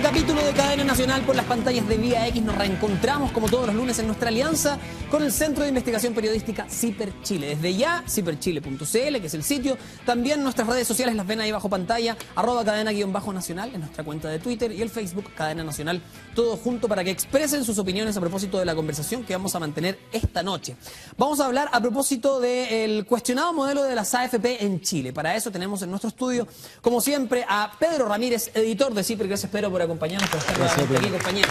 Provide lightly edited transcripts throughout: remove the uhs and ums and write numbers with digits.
Capítulo de Cadena Nacional por las pantallas de Vía X. Nos reencontramos como todos los lunes en nuestra alianza con el Centro de Investigación Periodística CIPER Chile. Desde ya, ciperchile.cl, que es el sitio. También nuestras redes sociales las ven ahí bajo pantalla, @cadena_nacional en nuestra cuenta de Twitter y el Facebook Cadena Nacional. Todo junto para que expresen sus opiniones a propósito de la conversación que vamos a mantener esta noche. Vamos a hablar a propósito del cuestionado modelo de las AFP en Chile. Para eso tenemos en nuestro estudio, como siempre, a Pedro Ramírez, editor de CIPER. Gracias, Pedro, por acompañarnos, por estar aquí, compañero.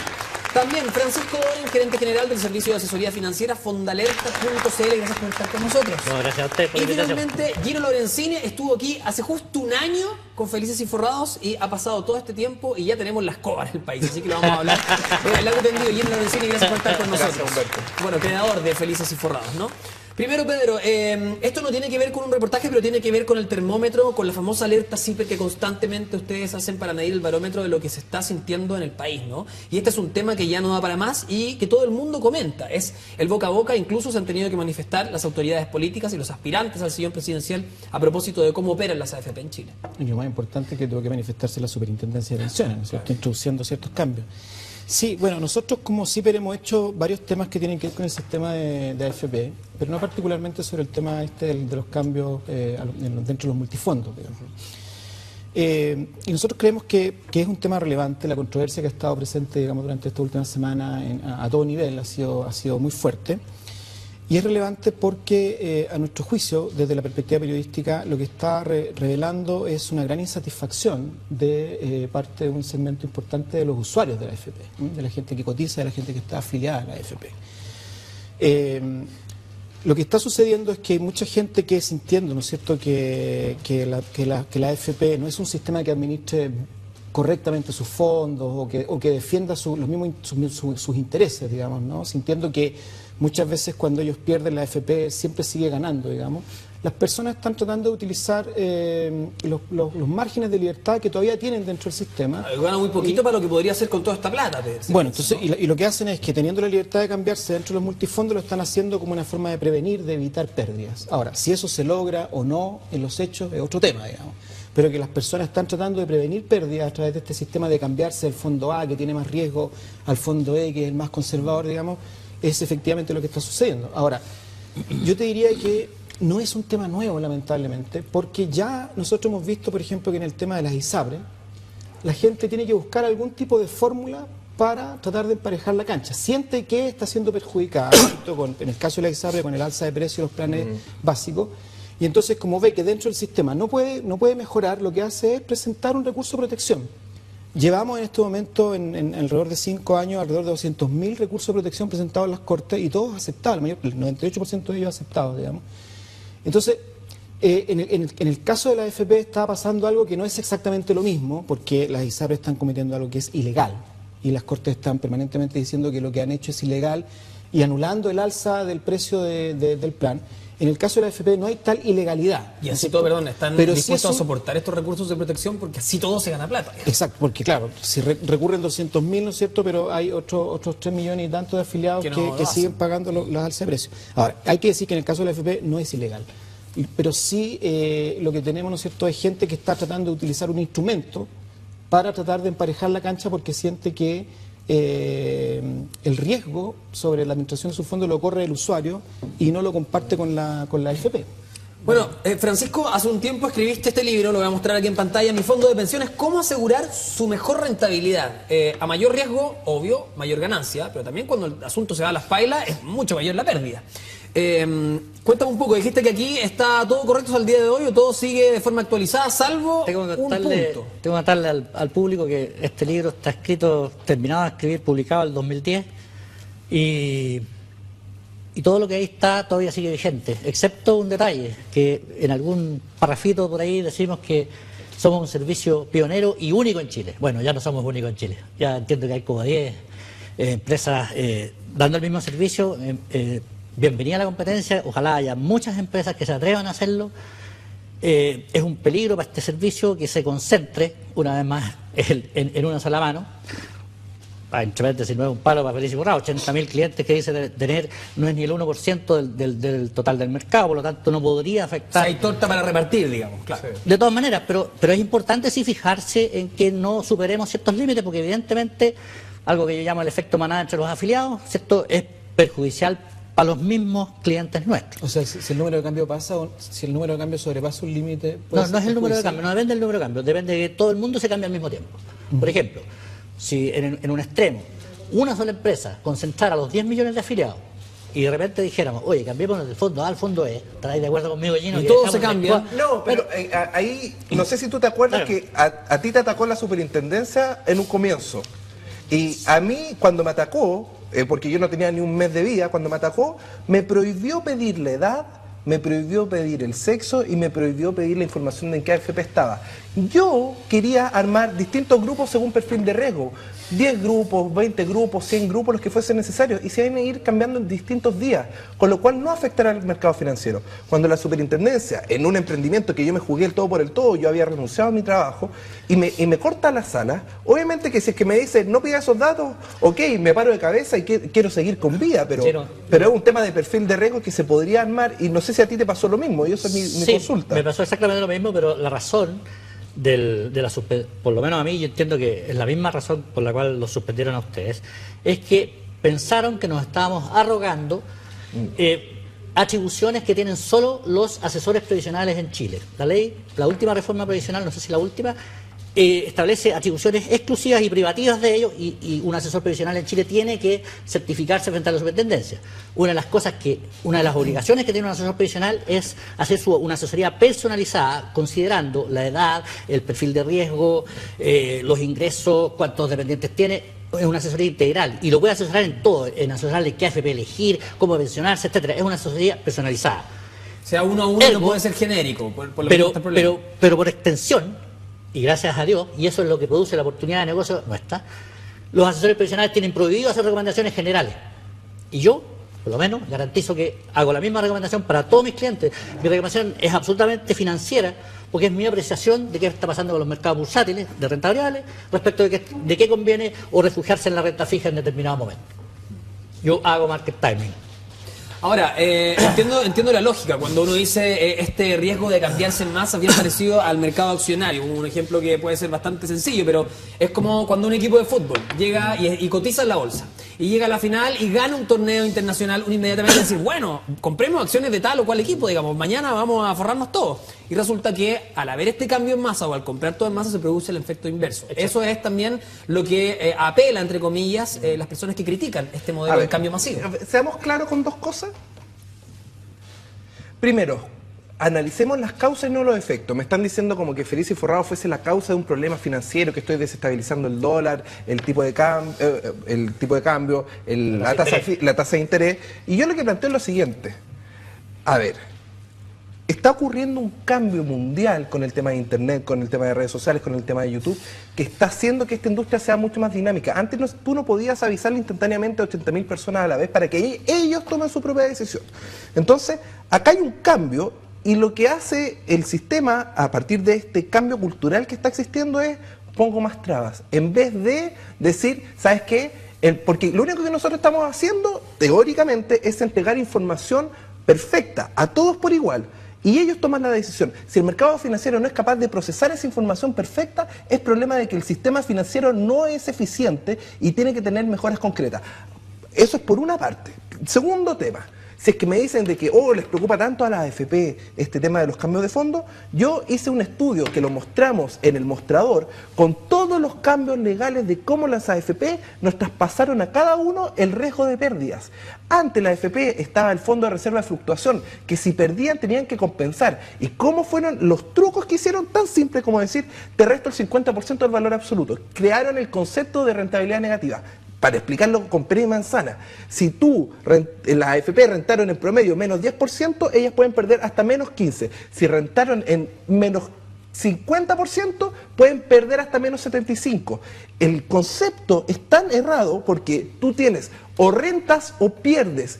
También Francisco Doren, gerente general del Servicio de Asesoría Financiera, Fondalerta.cl. Gracias por estar con nosotros. No, gracias a usted por y finalmente, Gino Lorenzini estuvo aquí hace justo un año con Felices y Forrados y ha pasado todo este tiempo y ya tenemos la escoba en el país, así que lo vamos a hablar. Largo tendido, Gino Lorenzini, gracias por estar con nosotros. Gracias, Humberto. Bueno, creador de Felices y Forrados, ¿no? Primero, Pedro, esto no tiene que ver con un reportaje, pero tiene que ver con el termómetro, con la famosa alerta CIPER que constantemente ustedes hacen para medir el barómetro de lo que se está sintiendo en el país, ¿no? Y este es un tema que ya no da para más y que todo el mundo comenta. Es el boca a boca, incluso se han tenido que manifestar las autoridades políticas y los aspirantes al sillón presidencial a propósito de cómo operan las AFP en Chile. Y lo más importante es que tuvo que manifestarse la Superintendencia de Pensiones, ¿no es cierto? Introduciendo ciertos cambios. Sí, bueno, nosotros como CIPER hemos hecho varios temas que tienen que ver con el sistema de AFP, pero no particularmente sobre el tema de los cambios dentro de los multifondos, digamos. Y nosotros creemos que es un tema relevante. La controversia que ha estado presente, digamos, durante esta última semana a todo nivel ha sido muy fuerte. Y es relevante porque, a nuestro juicio, desde la perspectiva periodística, lo que está revelando es una gran insatisfacción de parte de un segmento importante de los usuarios de la AFP, de la gente que cotiza, de la gente que está afiliada a la AFP. Lo que está sucediendo es que hay mucha gente que sintiendo, ¿no es cierto?, que la AFP no es un sistema que administre correctamente sus fondos o que defienda sus intereses, digamos, ¿no? Sintiendo que muchas veces cuando ellos pierden la AFP siempre sigue ganando, digamos. Las personas están tratando de utilizar los márgenes de libertad que todavía tienen dentro del sistema. Gana muy poquito para lo que podría hacer con toda esta plata. Bueno, entonces, ¿no? y lo que hacen es que teniendo la libertad de cambiarse dentro de los multifondos lo están haciendo como una forma de prevenir, de evitar pérdidas. Ahora, si eso se logra o no en los hechos es otro tema, digamos. Pero que las personas están tratando de prevenir pérdidas a través de este sistema de cambiarse del fondo A, que tiene más riesgo, al fondo E, que es el más conservador, digamos, es efectivamente lo que está sucediendo. Ahora, yo te diría que no es un tema nuevo, lamentablemente, porque ya nosotros hemos visto, por ejemplo, que en el tema de las ISAPRE, la gente tiene que buscar algún tipo de fórmula para tratar de emparejar la cancha. Siente que está siendo perjudicada, en el caso de la ISAPRE, con el alza de precios de los planes básicos, y entonces como ve que dentro del sistema no puede mejorar, lo que hace es presentar un recurso de protección. Llevamos en este momento, en alrededor de 5 años, alrededor de 200.000 recursos de protección presentados en las Cortes y todos aceptados, el 98% de ellos aceptados, digamos. Entonces, en el caso de la AFP está pasando algo que no es exactamente lo mismo, porque las ISAPRE están cometiendo algo que es ilegal y las Cortes están permanentemente diciendo que lo que han hecho es ilegal y anulando el alza del precio del plan. En el caso de la AFP no hay tal ilegalidad. Y así todo, perdón, están dispuestos a soportar estos recursos de protección porque así todo se gana plata. Exacto, porque claro, si recurren 200.000, ¿no es cierto?, pero hay otros 3 millones y tantos de afiliados que siguen pagando las alzas de precios. Ahora, hay que decir que en el caso de la AFP no es ilegal, pero sí lo que tenemos, ¿no es cierto?, es gente que está tratando de utilizar un instrumento para tratar de emparejar la cancha porque siente que el riesgo sobre la administración de su fondo lo corre el usuario y no lo comparte con la AFP. Bueno, Francisco, hace un tiempo escribiste este libro, lo voy a mostrar aquí en pantalla, Mi Fondo de Pensiones, cómo asegurar su mejor rentabilidad. A mayor riesgo, obvio, mayor ganancia, pero también cuando el asunto se va a las pailas es mucho mayor la pérdida. Cuéntame un poco, dijiste que aquí está todo correcto al día de hoy o todo sigue de forma actualizada, salvo un punto. Tengo que contarle al público que este libro está escrito, terminado de escribir, publicado en el 2010 y todo lo que ahí está todavía sigue vigente, excepto un detalle, que en algún parrafito por ahí decimos que somos un servicio pionero y único en Chile. Bueno, ya no somos únicos en Chile, ya entiendo que hay como 10 empresas dando el mismo servicio. Bienvenida a la competencia, ojalá haya muchas empresas que se atrevan a hacerlo. Es un peligro para este servicio que se concentre, una vez más, en una sola mano. Entre paréntesis, no es un palo para feliz y borrado, 80.000 clientes que dice tener no es ni el 1% del total del mercado, por lo tanto no podría afectar. O sea, hay torta para repartir, digamos, claro. Sí. De todas maneras, pero es importante sí fijarse en que no superemos ciertos límites, porque evidentemente algo que yo llamo el efecto manada entre los afiliados, ¿cierto?, es perjudicial para los mismos clientes nuestros. O sea, si el número de cambio pasa, o si el número de cambio sobrepasa un límite... No es el número de cambio, no depende del número de cambio, depende de que todo el mundo se cambie al mismo tiempo. Por ejemplo, si en un extremo una sola empresa concentrara los 10 millones de afiliados y de repente dijéramos, oye, cambiemos del fondo A al fondo E, ¿estarás de acuerdo conmigo, Gino? Y todo se cambia. No, pero ahí, no sé si tú te acuerdas, claro, que a ti te atacó la superintendencia en un comienzo. Y a mí, cuando me atacó, porque yo no tenía ni un mes de vida, cuando me atacó, me prohibió pedir la edad, me prohibió pedir el sexo y me prohibió pedir la información de en qué AFP estaba. Yo quería armar distintos grupos según perfil de riesgo, 10 grupos, 20 grupos, 100 grupos, los que fuesen necesarios, y se iban a ir cambiando en distintos días, con lo cual no afectará al mercado financiero. Cuando la superintendencia, en un emprendimiento que yo me jugué el todo por el todo, yo había renunciado a mi trabajo, y me corta la sala, obviamente que si es que me dice no pida esos datos, ok, me paro de cabeza y quiero seguir con vida, pero es un tema de perfil de riesgo que se podría armar, y no sé si a ti te pasó lo mismo, y eso es mi consulta. Me pasó exactamente lo mismo, pero la razón por lo menos a mí, yo entiendo que es la misma razón por la cual los suspendieron a ustedes, es que pensaron que nos estábamos arrogando atribuciones que tienen solo los asesores previsionales en Chile. La ley, la última reforma previsional, no sé si la última, establece atribuciones exclusivas y privativas de ellos, y un asesor previsional en Chile tiene que certificarse frente a la superintendencia. Una de las obligaciones que tiene un asesor previsional es hacer una asesoría personalizada, considerando la edad, el perfil de riesgo, los ingresos, cuántos dependientes tiene. Es una asesoría integral y lo puede asesorar en todo, en asesorarle qué AFP elegir, cómo pensionarse, etcétera. Es una asesoría personalizada. O sea, uno a uno no puede ser genérico, pero por extensión, y gracias a Dios, y eso es lo que produce la oportunidad de negocio nuestra, los asesores previsionales tienen prohibido hacer recomendaciones generales. Y yo, por lo menos, garantizo que hago la misma recomendación para todos mis clientes. Mi recomendación es absolutamente financiera, porque es mi apreciación de qué está pasando con los mercados bursátiles de renta variable respecto de qué conviene o refugiarse en la renta fija en determinado momento. Yo hago market timing. Ahora, entiendo la lógica cuando uno dice este riesgo de cambiarse en masa bien parecido al mercado accionario. Un ejemplo que puede ser bastante sencillo, pero es como cuando un equipo de fútbol llega y cotiza en la bolsa y llega a la final y gana un torneo internacional, uno inmediatamente decir, bueno, compremos acciones de tal o cual equipo, digamos, mañana vamos a forrarnos todos. Y resulta que al haber este cambio en masa o al comprar todo en masa se produce el efecto inverso. Eso es también lo que apela, entre comillas, las personas que critican este modelo de cambio masivo. Seamos claros con dos cosas. Primero, analicemos las causas y no los efectos. Me están diciendo como que Feliz y Forrado fuese la causa de un problema financiero, que estoy desestabilizando el dólar, el tipo de cambio, la tasa de interés. Y yo lo que planteo es lo siguiente. A ver, está ocurriendo un cambio mundial con el tema de Internet, con el tema de redes sociales, con el tema de YouTube, que está haciendo que esta industria sea mucho más dinámica. Antes tú no podías avisarle instantáneamente a 80.000 personas a la vez para que ellos tomen su propia decisión. Entonces, acá hay un cambio, y lo que hace el sistema a partir de este cambio cultural que está existiendo es pongo más trabas. En vez de decir, ¿sabes qué? Porque lo único que nosotros estamos haciendo, teóricamente, es entregar información perfecta a todos por igual. Y ellos toman la decisión. Si el mercado financiero no es capaz de procesar esa información perfecta, es problema de que el sistema financiero no es eficiente y tiene que tener mejoras concretas. Eso es por una parte. Segundo tema. Si es que me dicen de que les preocupa tanto a la AFP este tema de los cambios de fondo, yo hice un estudio que lo mostramos en el mostrador con todos los cambios legales de cómo las AFP nos traspasaron a cada uno el riesgo de pérdidas. Antes la AFP estaba el fondo de reserva de fluctuación, que si perdían tenían que compensar. ¿Y cómo fueron los trucos que hicieron? Tan simple como decir, te resto el 50% del valor absoluto. Crearon el concepto de rentabilidad negativa. Para explicarlo con pera y manzana, si las AFP rentaron en promedio menos 10%, ellas pueden perder hasta menos 15%. Si rentaron en menos 50%, pueden perder hasta menos 75%. El concepto es tan errado porque tú tienes o rentas o pierdes.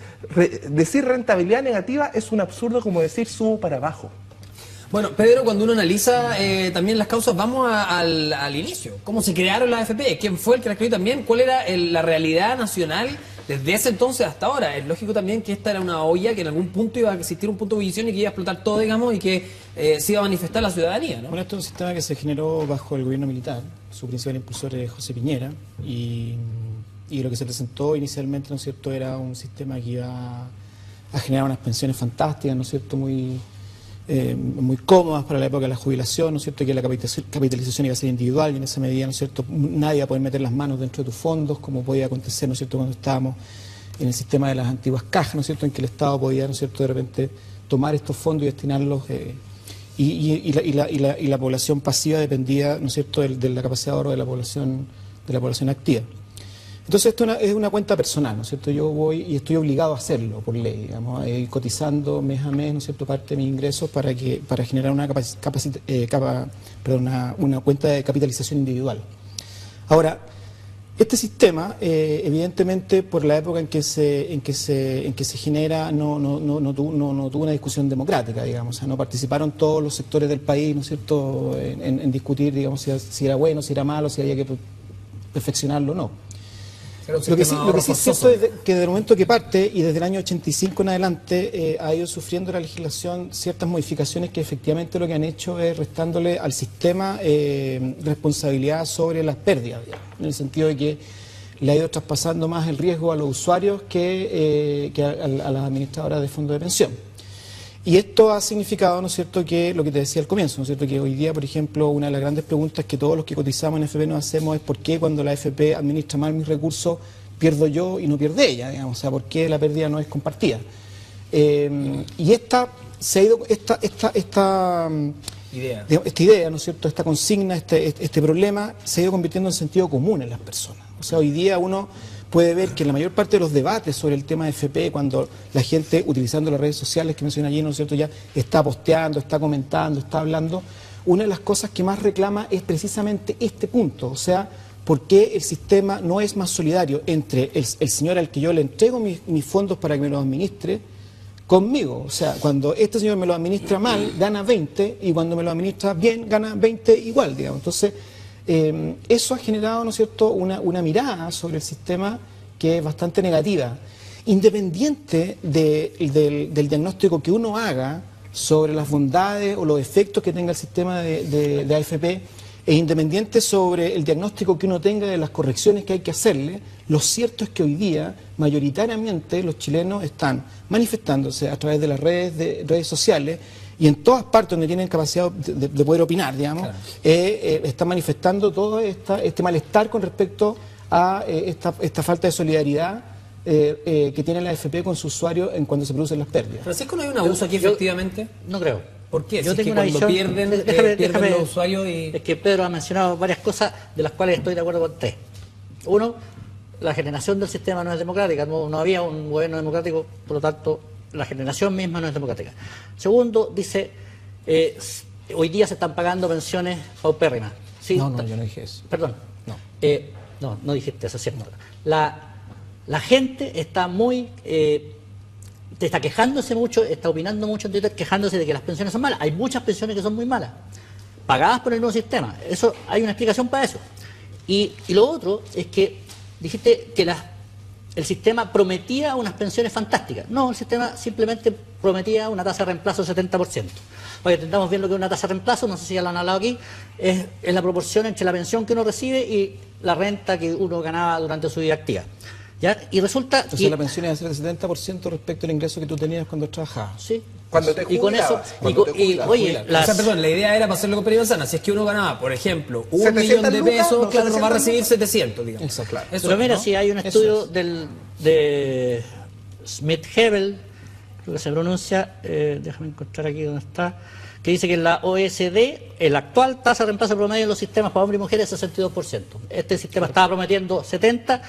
Decir rentabilidad negativa es un absurdo como decir subo para abajo. Bueno, Pedro, cuando uno analiza también las causas, vamos al inicio. ¿Cómo se crearon las AFP? ¿Quién fue el que las creó también? ¿Cuál era la realidad nacional desde ese entonces hasta ahora? Es lógico también que esta era una olla que en algún punto iba a existir un punto de ebullición y que iba a explotar todo, digamos, y que se iba a manifestar la ciudadanía, ¿no? Bueno, esto es un sistema que se generó bajo el gobierno militar. Su principal impulsor es José Piñera y lo que se presentó inicialmente, ¿no es cierto?, era un sistema que iba a generar unas pensiones fantásticas, ¿no es cierto?, muy cómodas para la época de la jubilación, ¿no es cierto?, que la capitalización iba a ser individual y en esa medida, ¿no es cierto?, nadie iba a poder meter las manos dentro de tus fondos, como podía acontecer, ¿no es cierto?, cuando estábamos en el sistema de las antiguas cajas, ¿no es cierto?, en que el Estado podía, ¿no es cierto?, de repente tomar estos fondos y destinarlos, y la población pasiva dependía, ¿no es cierto?, de la capacidad de ahorro de la población activa. Entonces esto es una cuenta personal, ¿no es cierto? Yo voy y estoy obligado a hacerlo por ley, digamos, a ir cotizando mes a mes, ¿no es cierto?, parte de mis ingresos para generar una cuenta de capitalización individual. Ahora, este sistema, evidentemente, por la época en que se genera, no tuvo una discusión democrática, digamos, o sea, no participaron todos los sectores del país, ¿no es cierto?, en discutir, digamos, si era bueno, si era malo, si había que perfeccionarlo o no. Lo que sí es cierto es que desde el momento que parte y desde el año 85 en adelante ha ido sufriendo la legislación ciertas modificaciones que efectivamente lo que han hecho es restándole al sistema responsabilidad sobre las pérdidas, digamos, en el sentido de que le ha ido traspasando más el riesgo a los usuarios que a las administradoras de fondos de pensión. Y esto ha significado, ¿no es cierto?, que lo que te decía al comienzo, ¿no es cierto?, que hoy día, por ejemplo, una de las grandes preguntas que todos los que cotizamos en AFP nos hacemos es por qué cuando la AFP administra mal mis recursos pierdo yo y no pierde ella, digamos, o sea, por qué la pérdida no es compartida. Y esta idea, ¿no es cierto?, esta consigna, este problema se ha ido convirtiendo en sentido común en las personas. O sea, hoy día uno puede ver que en la mayor parte de los debates sobre el tema de FP, cuando la gente, utilizando las redes sociales que mencioné allí, ¿no es cierto?, ya está posteando, está comentando, está hablando, una de las cosas que más reclama es precisamente este punto, o sea, ¿por qué el sistema no es más solidario entre el señor al que yo le entrego mis fondos para que me los administre conmigo? O sea, cuando este señor me lo administra mal, gana 20, y cuando me lo administra bien, gana 20 igual, digamos. Entonces, eso ha generado, ¿no es cierto?, una mirada sobre el sistema que es bastante negativa. Independiente del diagnóstico que uno haga sobre las bondades o los efectos que tenga el sistema de AFP, e independiente sobre el diagnóstico que uno tenga de las correcciones que hay que hacerle, lo cierto es que hoy día, mayoritariamente, los chilenos están manifestándose a través de las redes sociales, y en todas partes donde tienen capacidad de poder opinar, digamos, claro, están manifestando todo este malestar con respecto a esta falta de solidaridad que tiene la AFP con su usuario en cuando se producen las pérdidas. Francisco, ¿no hay un abuso aquí efectivamente? No creo. ¿Por qué? Yo si tengo es que una cuando visión, pierden los usuarios y... Es que Pedro ha mencionado varias cosas de las cuales estoy de acuerdo con tres. Uno, la generación del sistema no es democrática, no había un gobierno democrático, por lo tanto, la generación misma no es democrática. Segundo, dice, hoy día se están pagando pensiones paupérrimas. ¿Sí? No, yo no dije eso. Perdón. No. No dijiste eso, ¿cierto? La gente está está quejándose mucho, está opinando mucho en Twitter, quejándose de que las pensiones son malas. Hay muchas pensiones que son muy malas, pagadas por el nuevo sistema. Eso, hay una explicación para eso. Y lo otro es que dijiste que el sistema prometía unas pensiones fantásticas. No, el sistema simplemente prometía una tasa de reemplazo del 70%. Para que entendamos bien lo que es una tasa de reemplazo, no sé si ya lo han hablado aquí, es la proporción entre la pensión que uno recibe y la renta que uno ganaba durante su vida activa. ¿Ya? Y resulta... Entonces la pensión iba a ser del 70% respecto al ingreso que tú tenías cuando trabajabas. Sí. Cuando te jubilabas. La idea era para hacerlo con manzana. Si es que uno ganaba, por ejemplo, 1 millón de pesos, claro, no va a recibir 700, digamos. Exacto, claro. Pero mira, si hay un estudio de Smith-Hebel, creo que se pronuncia, déjame encontrar aquí donde está, que dice que en la OECD, la actual tasa de reemplazo promedio en los sistemas para hombres y mujeres es 62%. Este sistema estaba prometiendo 70%,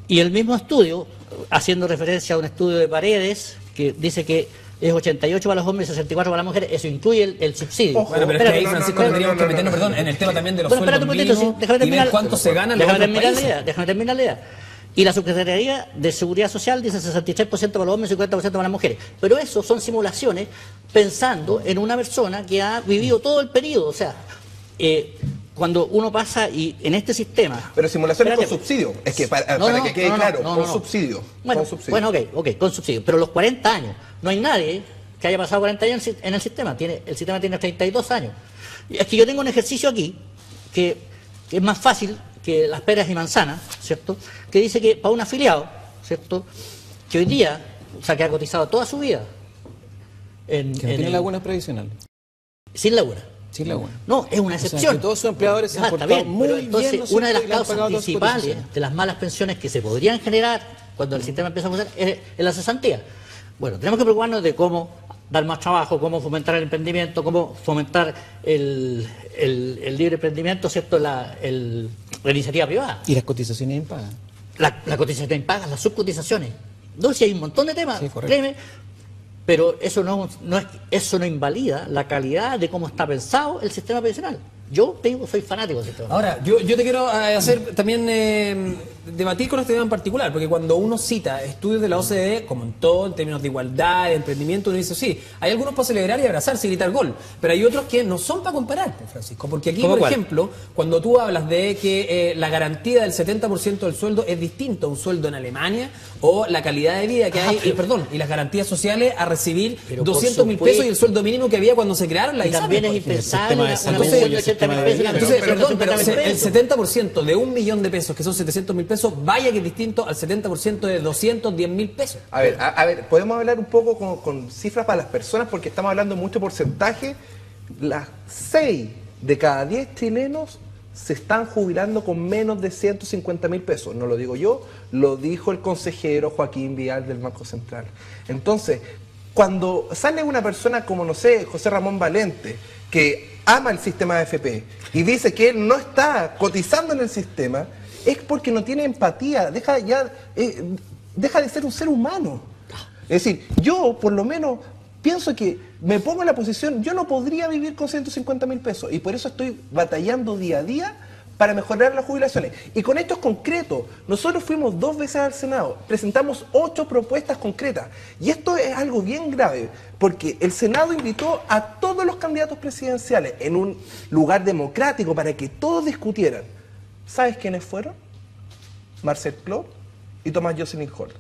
y el mismo estudio, haciendo referencia a un estudio de Paredes, que dice que es 88 para los hombres y 64 para las mujeres. Eso incluye el subsidio. Ojo. Bueno, pero es que ahí, Francisco, tendríamos que meternos, perdón, en el tema también de los Bueno, espérate sueldos un momentito, mínimos déjame y ver terminar. cuánto se gana en los Déjame otros terminar la países. idea, déjame terminar la idea. Y la Secretaría de Seguridad Social dice 63% para los hombres y 50% para las mujeres. Pero eso son simulaciones pensando en una persona que ha vivido todo el periodo. O sea, cuando uno pasa y en este sistema... Pero simulaciones con Espérate. subsidio. Es que para No, que quede no, claro, no, con no. subsidio. Bueno, con subsidio. bueno, ok, con subsidio. Pero los 40 años, no hay nadie que haya pasado 40 años en el sistema. El sistema tiene 32 años. Y es que yo tengo un ejercicio aquí que es más fácil que las peras y manzanas, ¿cierto? Que dice que para un afiliado, ¿cierto? Que hoy día, o sea, que ha cotizado toda su vida Que no tiene lagunas previsionales. sin laguna. Sin laguna. No, es una O sea, excepción. que todos sus empleadores se han Está portado bien, muy pero bien, entonces ¿no es una de las cierto? Y le han causas pagado todas sus principales cotizaciones. de las malas pensiones que se podrían generar cuando el sistema empieza a funcionar es la cesantía. Bueno, tenemos que preocuparnos de cómo dar más trabajo, cómo fomentar el emprendimiento, cómo fomentar el libre emprendimiento, ¿cierto? La iniciativa privada. Y las cotizaciones impagas. La cotización impaga, las subcotizaciones. No, si hay un montón de temas, Sí, correcto. créeme, pero eso eso no invalida la calidad de cómo está pensado el sistema pensional. Yo te digo, soy fanático del sistema. Ahora, yo te quiero hacer también debatir con este tema en particular, porque cuando uno cita estudios de la OCDE, como en todo, en términos de igualdad, de emprendimiento, uno dice, sí, hay algunos para celebrar y abrazarse y gritar gol, pero hay otros que no son para comparar, pues, Francisco, porque aquí, ¿Cómo por cuál? ejemplo, cuando tú hablas de que la garantía del 70% del sueldo es distinto a un sueldo en Alemania, o la calidad de vida que hay, y las garantías sociales a recibir Pero por 200.000 pesos y el sueldo mínimo que había cuando se crearon las Y también es ISAPRES, por ejemplo. impensable El sistema de una salud pensión y de el 80.000 sistema de pesos. vida. una Entonces, pensión de perdón, pero 80.000 el pesos. 70% de 1.000.000 de pesos, que son 700.000 pesos, vaya que es distinto al 70% de 210.000 pesos. A ver, podemos hablar un poco con cifras para las personas porque estamos hablando mucho porcentaje. Las 6 de cada 10 chilenos se están jubilando con menos de 150.000 pesos. No lo digo yo, lo dijo el consejero Joaquín Vial del Banco Central. Entonces, cuando sale una persona como, no sé, José Ramón Valente, que ama el sistema de AFP y dice que él no está cotizando en el sistema, es porque no tiene empatía, deja de ser un ser humano. Es decir, yo por lo menos pienso que me pongo en la posición, yo no podría vivir con 150.000 pesos y por eso estoy batallando día a día para mejorar las jubilaciones. Y con esto es concreto. Nosotros fuimos 2 veces al Senado, presentamos 8 propuestas concretas. Y esto es algo bien grave, porque el Senado invitó a todos los candidatos presidenciales en un lugar democrático para que todos discutieran. ¿Sabes quiénes fueron? Marcel Clot y Tomás Jocelyn Holt.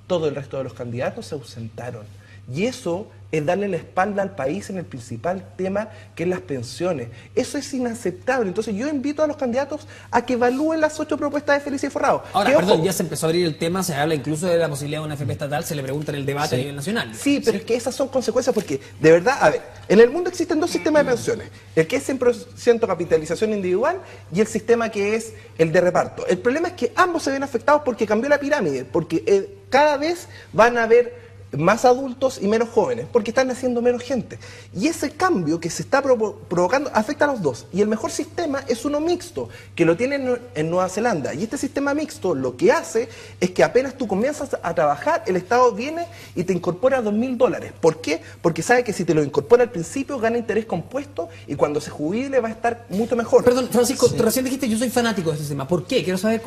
Todo el resto de los candidatos se ausentaron. Y eso es darle la espalda al país en el principal tema, que es las pensiones. Eso es inaceptable. Entonces yo invito a los candidatos a que evalúen las 8 propuestas de Felicia Forrado. Ahora, Que, perdón, ojo, ya se empezó a abrir el tema, se habla incluso de la posibilidad de una FP estatal, se le pregunta en el debate a nivel nacional. Sí, pero es que esas son consecuencias porque, de verdad, a ver, en el mundo existen 2 sistemas de pensiones. El que es 100% capitalización individual y el sistema que es el de reparto. El problema es que ambos se ven afectados porque cambió la pirámide, porque cada vez van a haber más adultos y menos jóvenes, porque están naciendo menos gente. Y ese cambio que se está provocando afecta a los dos. Y el mejor sistema es uno mixto, que lo tienen en Nueva Zelanda. Y este sistema mixto lo que hace es que apenas tú comienzas a trabajar, el Estado viene y te incorpora $2.000. ¿Por qué? Porque sabe que si te lo incorpora al principio gana interés compuesto y cuando se jubile va a estar mucho mejor. Perdón, Francisco, tú recién dijiste yo soy fanático de este tema. ¿Por qué? Quiero saber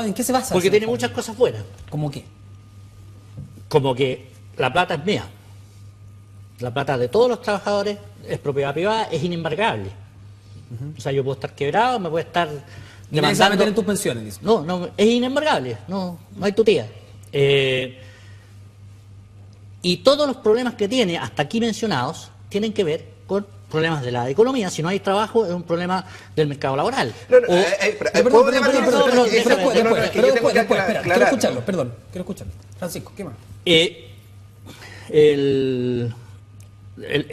en qué se basa. Porque ese tiene informe. muchas cosas buenas. ¿Cómo qué? Como que la plata es mía. La plata de todos los trabajadores es propiedad privada, es inembargable. O sea, yo puedo estar quebrado, me puedo estar Y nadie se va a demandando. meter en tus pensiones, dice. No, es inembargable, no hay tutía. Y todos los problemas que tiene, hasta aquí mencionados, tienen que ver con problemas de la economía. Si no hay trabajo, es un problema del mercado laboral. No, no, Perdón, después, espera, quiero escucharlo, perdón, quiero escucharlo. Francisco, ¿qué más? El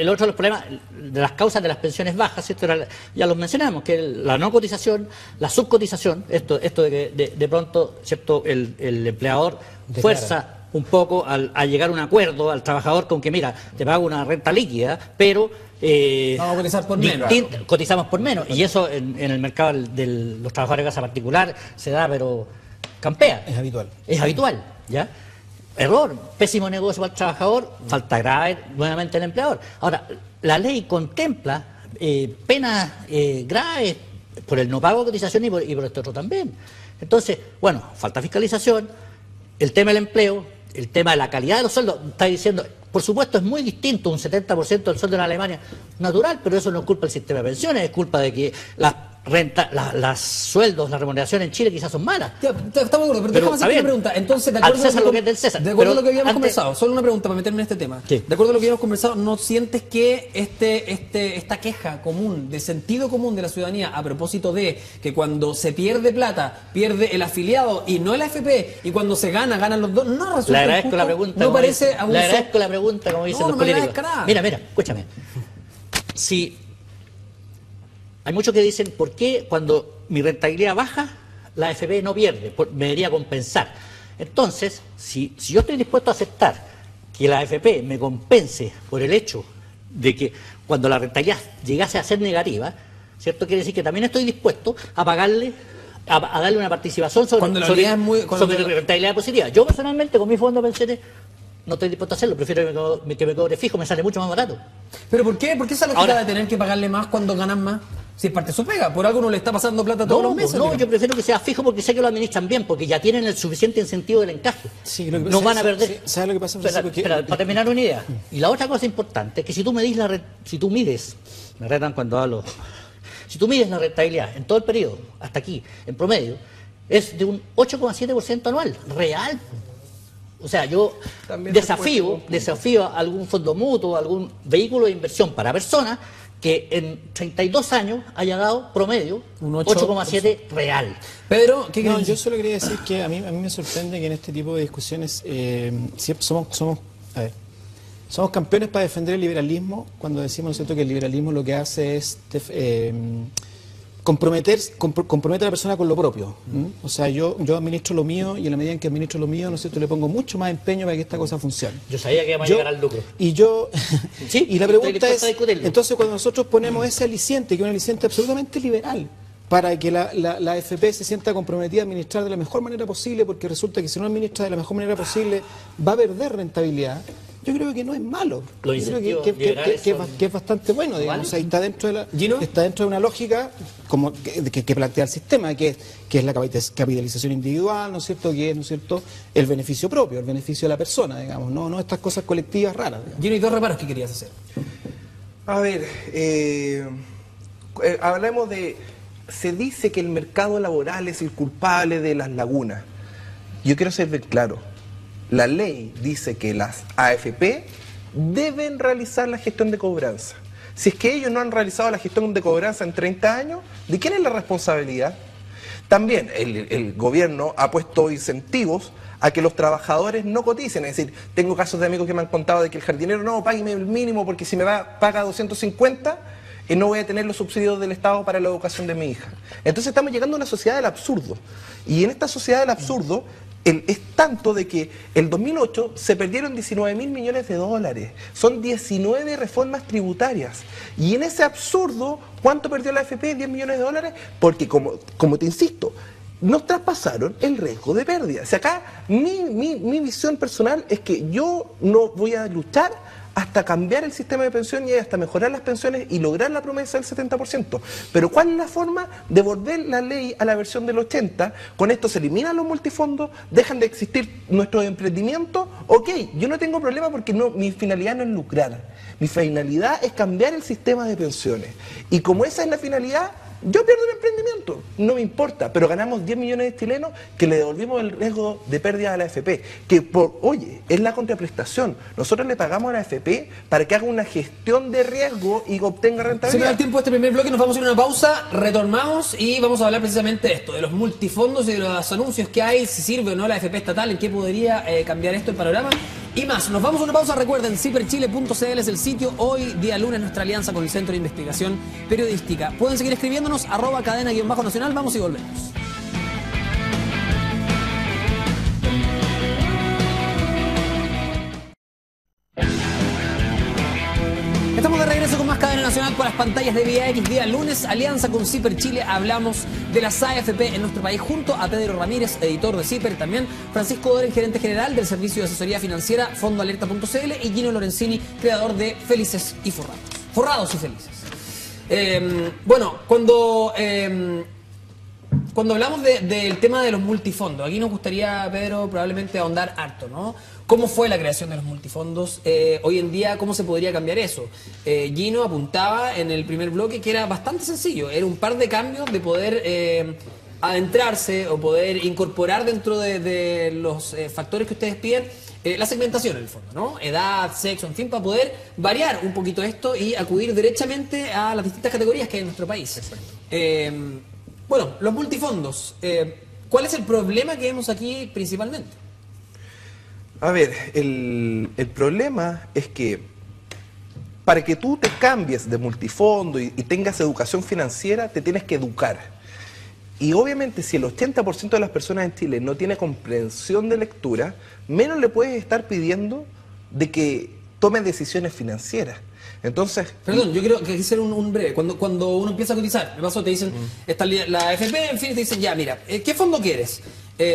otro de los problemas de las causas de las pensiones bajas, esto era, ya los mencionamos, que la no cotización, la subcotización, esto de que de pronto, ¿cierto? El empleador fuerza un poco a llegar a un acuerdo al trabajador con que, mira, te pago una renta líquida, pero vamos a cotizar por menos. Cotizamos por menos. Y eso en el mercado de los trabajadores de casa particular se da, pero campea. Es habitual. Es habitual, ¿ya? error, pésimo negocio para el trabajador, falta grave nuevamente el empleador. Ahora, la ley contempla penas graves por el no pago de cotización y por este otro también. Entonces, bueno, falta fiscalización, el tema del empleo, el tema de la calidad de los sueldos, está diciendo, por supuesto es muy distinto un 70% del sueldo en Alemania, natural, pero eso no es culpa del sistema de pensiones, es culpa de que las sueldos, la remuneración en Chile quizás son malas. Ya, estamos de acuerdo, pero déjame hacerte una pregunta. Entonces, de acuerdo, al César lo que es del César. De acuerdo a lo que habíamos antes, conversado, solo una pregunta para meterme en este tema. Sí. De acuerdo a lo que habíamos conversado, ¿no sientes que esta queja común, de sentido común de la ciudadanía, a propósito de que cuando se pierde plata, pierde el afiliado y no el AFP, y cuando se gana, ganan los dos? No resulta le agradezco injusto, la pregunta. No parece abuso. Le agradezco la pregunta, como dicen los políticos. Mira, escúchame. Si hay muchos que dicen, ¿por qué cuando mi rentabilidad baja, la AFP no pierde? Me debería compensar. Entonces, si yo estoy dispuesto a aceptar que la AFP me compense por el hecho de que cuando la rentabilidad llegase a ser negativa, ¿cierto? Quiere decir que también estoy dispuesto a pagarle, a darle una participación sobre rentabilidad positiva. Yo personalmente, con mi fondo de pensiones, no estoy dispuesto a hacerlo, prefiero que me cobre fijo, me sale mucho más barato. ¿Pero por qué? ¿Por qué esa lógica de tener que pagarle más cuando ganan más? Si es parte de su pega, por algo no le está pasando plata todos los meses. No, yo prefiero que sea fijo porque sé que lo administran bien, porque ya tienen el suficiente incentivo del encaje. Sí, lo que no van a perder. Sí, ¿sabes lo que pasa? Para terminar una idea. Y la otra cosa importante es que si tú mides, me retan cuando hablo, si tú mides la rentabilidad en todo el periodo, hasta aquí, en promedio, es de un 8,7% anual, real. O sea, yo desafío a algún fondo mutuo, algún vehículo de inversión para personas que en 32 años haya dado promedio un 8,7 real. Pedro, ¿qué crees? Yo solo quería decir que a mí me sorprende que en este tipo de discusiones siempre somos campeones para defender el liberalismo cuando decimos, ¿no es cierto?, que el liberalismo lo que hace es compromete a la persona con lo propio. O sea, yo administro lo mío y en la medida en que administro lo mío, ¿no es cierto?, le pongo mucho más empeño para que esta cosa funcione. Yo sabía que íbamos a llegar al lucro. Sí, y la pregunta es, entonces cuando nosotros ponemos ese aliciente, que es un aliciente absolutamente liberal, para que la AFP se sienta comprometida a administrar de la mejor manera posible, porque resulta que si no administra de la mejor manera posible, va a perder rentabilidad. Yo creo que no es malo. Yo creo que es bastante bueno, digamos. O sea, está dentro de una lógica como que plantea el sistema, que es la capitalización individual, ¿no es cierto? Que es, ¿no es cierto?, el beneficio propio, el beneficio de la persona, digamos, no estas cosas colectivas raras. Gino, ¿y dos reparos que querías hacer? A ver, hablemos de... Se dice que el mercado laboral es el culpable de las lagunas. Yo quiero ser bien claro. La ley dice que las AFP deben realizar la gestión de cobranza. Si es que ellos no han realizado la gestión de cobranza en 30 años, ¿de quién es la responsabilidad? También el gobierno ha puesto incentivos a que los trabajadores no coticen. Es decir, tengo casos de amigos que me han contado de que el jardinero no, págueme el mínimo porque si paga 250... no voy a tener los subsidios del Estado para la educación de mi hija. Entonces estamos llegando a una sociedad del absurdo. Y en esta sociedad del absurdo es tanto de que en 2008 se perdieron 19.000 millones de dólares. Son 19 reformas tributarias. Y en ese absurdo, ¿cuánto perdió la AFP? 10 millones de dólares. Porque, como te insisto, nos traspasaron el riesgo de pérdida. O sea, acá mi visión personal es que yo no voy a luchar hasta cambiar el sistema de pensión y hasta mejorar las pensiones y lograr la promesa del 70%. Pero ¿cuál es la forma de volver la ley a la versión del 80? Con esto se eliminan los multifondos, dejan de existir nuestros emprendimientos. Ok, yo no tengo problema porque mi finalidad no es lucrar. Mi finalidad es cambiar el sistema de pensiones. Y como esa es la finalidad, yo pierdo el emprendimiento, no me importa, pero ganamos 10 millones de chilenos que le devolvimos el riesgo de pérdida a la AFP, que oye, es la contraprestación. Nosotros le pagamos a la AFP para que haga una gestión de riesgo y obtenga rentabilidad. Se me da el tiempo de este primer bloque, nos vamos a ir a una pausa, retornamos y vamos a hablar precisamente de esto, de los multifondos y de los anuncios que hay, si sirve o no la AFP estatal, en qué podría cambiar esto el panorama. Y más, nos vamos a una pausa, recuerden, ciperchile.cl es el sitio, hoy día lunes nuestra alianza con el Centro de Investigación Periodística. Pueden seguir escribiéndonos, @cadena_nacional, vamos y volvemos. Estamos de regreso con más Cadena Nacional nacional por las pantallas de Vía X, día lunes, alianza con Ciper Chile. Hablamos de las AFP en nuestro país junto a Pedro Ramírez, editor de Ciper, también Francisco Doren, gerente general del Servicio de Asesoría Financiera FondoAlerta.cl, y Gino Lorenzini, creador de Felices y Forrados. Forrados y felices. Bueno, cuando hablamos del tema de los multifondos, aquí nos gustaría, Pedro, probablemente ahondar harto, ¿no? ¿Cómo fue la creación de los multifondos? Hoy en día, ¿cómo se podría cambiar eso? Gino apuntaba en el primer bloque que era bastante sencillo, era un par de cambios de poder adentrarse o poder incorporar dentro de los factores que ustedes piden la segmentación en el fondo, ¿no? Edad, sexo, en fin, para poder variar un poquito esto y acudir derechamente a las distintas categorías que hay en nuestro país. Bueno, los multifondos, ¿cuál es el problema que vemos aquí principalmente? A ver, el problema es que para que tú te cambies de multifondo y tengas educación financiera, te tienes que educar. Y obviamente si el 80% de las personas en Chile no tiene comprensión de lectura, menos le puedes estar pidiendo de que tome decisiones financieras. Entonces, perdón, yo creo que hay que hacer un breve. Cuando uno empieza a cotizar, me pasó, te dicen, está la AFP, en fin, te dicen, ya, mira, ¿qué fondo quieres?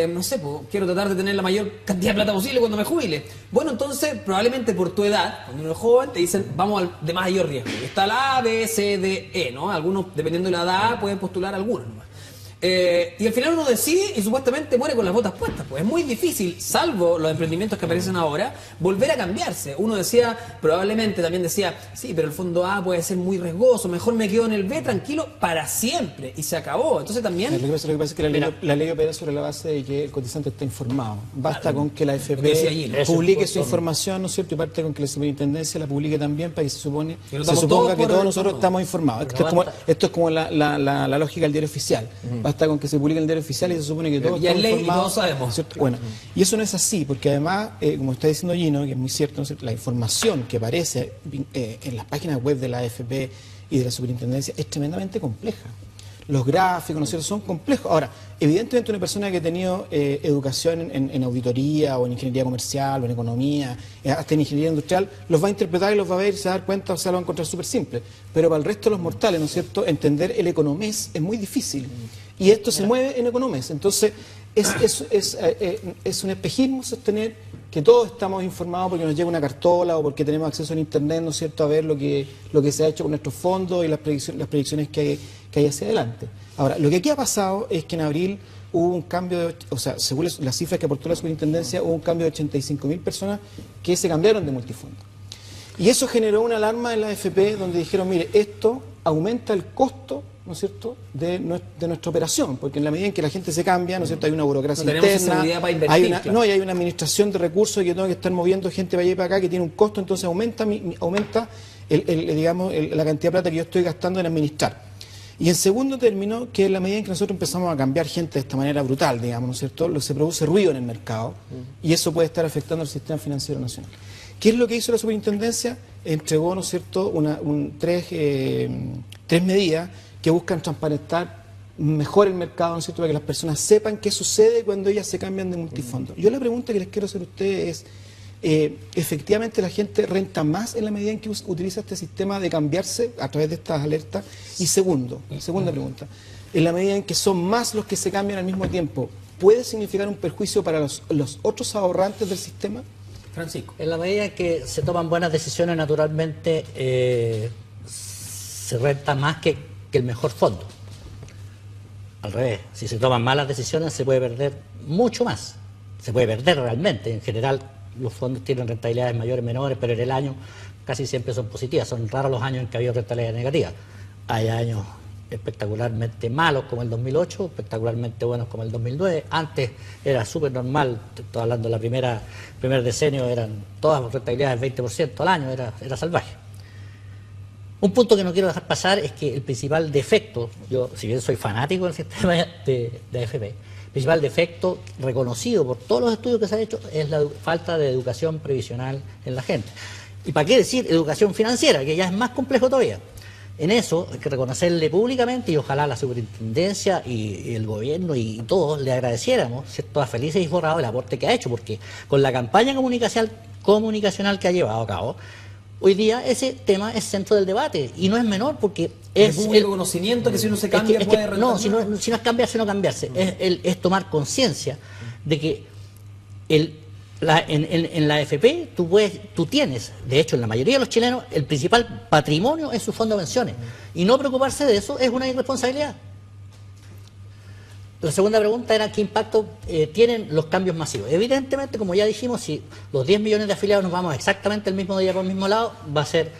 No sé, pues, quiero tratar de tener la mayor cantidad de plata posible cuando me jubile. Bueno, entonces, probablemente por tu edad, cuando uno es joven, te dicen, vamos al de mayor riesgo. Y está la A, B, C, D, E, ¿no? Algunos, dependiendo de la edad, pueden postular algunos nomás. Y al final uno decide y supuestamente muere con las botas puestas. Pues es muy difícil, salvo los emprendimientos que aparecen ahora, volver a cambiarse. Uno decía, probablemente también decía, sí, pero el fondo A puede ser muy riesgoso, mejor me quedo en el B tranquilo para siempre. Y se acabó. Entonces también... Lo que pasa es que la ley opera sobre la base de que el cotizante esté informado. Basta con que la AFP publique su información, ¿no es cierto? Y parte con que la superintendencia la publique también para que se suponga que todos nosotros estamos informados. Esto es como la lógica del diario oficial. Basta con que se publique en el diario oficial y se supone que todos estamos informados. Y todos sabemos. ¿Cierto? Bueno, y eso no es así, porque además, como está diciendo Gino, que es muy cierto, ¿no es cierto? La información que aparece en las páginas web de la AFP y de la superintendencia es tremendamente compleja. Los gráficos, ¿no es cierto?, son complejos. Ahora, evidentemente una persona que ha tenido educación en auditoría o en ingeniería comercial o en economía, hasta en ingeniería industrial, los va a interpretar y los va a ver y se va a dar cuenta, o sea, lo va a encontrar súper simple. Pero para el resto de los mortales, ¿no es cierto?, entender el economés es muy difícil. Y esto se mueve en economés. Entonces, es un espejismo sostener que todos estamos informados porque nos llega una cartola o porque tenemos acceso a internet, ¿no es cierto?, a ver lo que se ha hecho con nuestros fondos y las predicciones que hay hacia adelante. Ahora, lo que aquí ha pasado es que en abril hubo un cambio, según las cifras que aportó la superintendencia, hubo un cambio de 85.000 personas que se cambiaron de multifondo. Y eso generó una alarma en la AFP donde dijeron, mire, esto aumenta el costo, ¿no es cierto?, de nuestra operación, porque en la medida en que la gente se cambia, ¿no es cierto?, hay una burocracia interna, hay una administración de recursos que tengo que estar moviendo gente para allá y para acá que tiene un costo, entonces aumenta la cantidad de plata que yo estoy gastando en administrar. Y en segundo término, que en la medida en que nosotros empezamos a cambiar gente de esta manera brutal, digamos, ¿no es cierto?, se produce ruido en el mercado y eso puede estar afectando al sistema financiero nacional. ¿Qué es lo que hizo la superintendencia? Entregó, ¿no es cierto?, tres medidas que buscan transparentar mejor el mercado, ¿no es cierto?, para que las personas sepan qué sucede cuando ellas se cambian de multifondo. Yo la pregunta que les quiero hacer a ustedes es, ¿efectivamente la gente renta más en la medida en que utiliza este sistema de cambiarse a través de estas alertas? Y segunda pregunta, en la medida en que son más los que se cambian al mismo tiempo, ¿puede significar un perjuicio para los otros ahorrantes del sistema? Francisco. En la medida en que se toman buenas decisiones, naturalmente se renta más que el mejor fondo. Al revés, si se toman malas decisiones se puede perder mucho más. Se puede perder realmente. En general los fondos tienen rentabilidades mayores, menores, pero en el año casi siempre son positivas. Son raros los años en que ha habido rentabilidades negativas. Hay años espectacularmente malos como el 2008, espectacularmente buenos como el 2009. Antes era súper normal, estoy hablando de primer decenio, eran todas las rentabilidades del 20% al año, era salvaje. Un punto que no quiero dejar pasar es que el principal defecto, yo si bien soy fanático del sistema de AFP, el principal defecto reconocido por todos los estudios que se han hecho es la falta de educación previsional en la gente. ¿Y para qué decir educación financiera, que ya es más complejo todavía? En eso hay que reconocerle públicamente y ojalá la superintendencia y el gobierno y todos le agradeciéramos, ¿cierto?, a Felices y Forrados el aporte que ha hecho, porque con la campaña comunicacional que ha llevado a cabo, hoy día ese tema es centro del debate y no es menor porque es público conocimiento que si uno se cambia puede rentar. No, si no es cambiarse, no cambiarse. Es tomar conciencia de que en la AFP tú tienes, de hecho en la mayoría de los chilenos, el principal patrimonio es su fondo de pensiones. Y no preocuparse de eso es una irresponsabilidad. La segunda pregunta era qué impacto tienen los cambios masivos. Evidentemente, como ya dijimos, si los 10 millones de afiliados nos vamos exactamente el mismo día por el mismo lado, va a ser